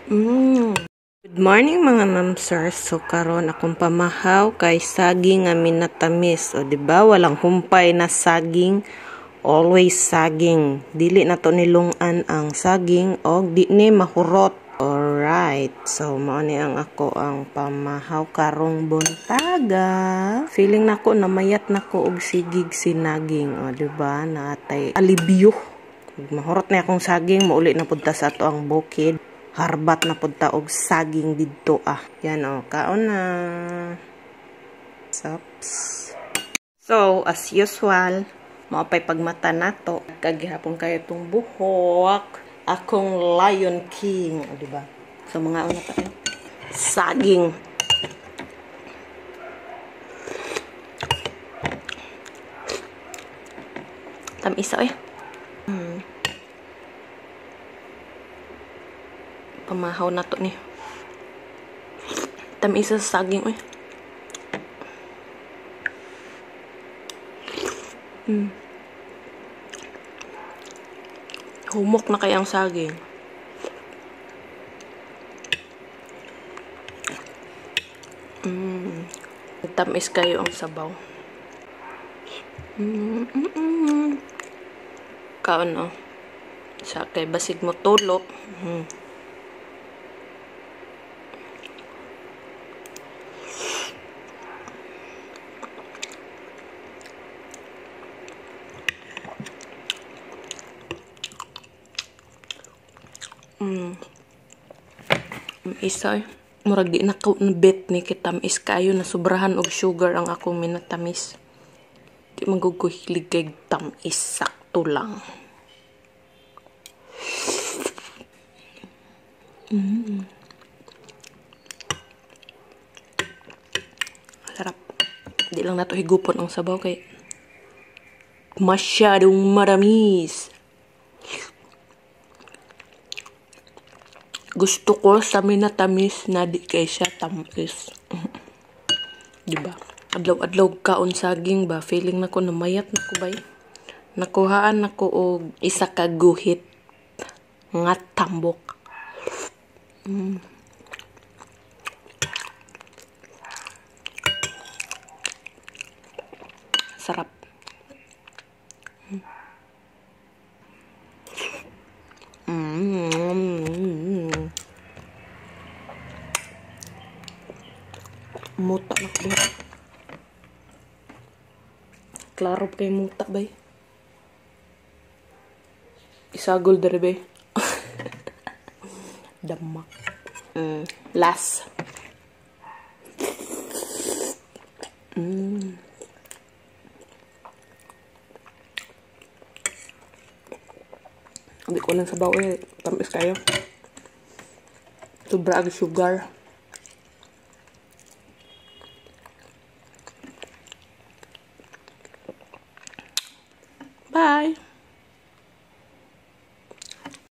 Good morning mga mamsers. So karon akong pamahaw kay saging nga minatamis. O di ba walang humpay na saging, always saging. Dili na to nilungan ang saging og di ni mahurot. Alright. So mao ni ang ako ang pamahaw karong buntaga. Feeling nako namayat nako og sigig sinaging. O di ba natay alibyo. Mahurot na akong saging, mauli na punta sa ato ang bukid. Harbat na punta og saging didto Yan kaon na. Sops. So, as usual, maapay pagmata nato. Kagihapon kayo itong buhok. Akong Lion King. O, diba? So, mga una tayo. Saging. Tamisa pamahaw na to ni. Tamisa sa saging Humok na kaya ang saging. Tamis kayo ang sabaw. Kaon sa kay basig mo tulok. Isa murag di na bet ni kitamis kayo na sobrahan og sugar ang akong minatamis. Di magughilig kay tamis, sakto lang. Sarap. Di lang nato higupon ang sabaw kay masyadong maramis. Gusto ko sa minatamis na di kay siya tamis. Diba? Adlaw-adlaw kaon saging ba? Feeling nako namayat nako bay. Nakuhaan nako og isa ka guhit nga tambok. Sarap. Muta na ko. Klaro kay muta bay. Isagol dere bay. Damak. Last. Hindi ko lang sabaw tamis kayo. Sobra ang sugar. Bye!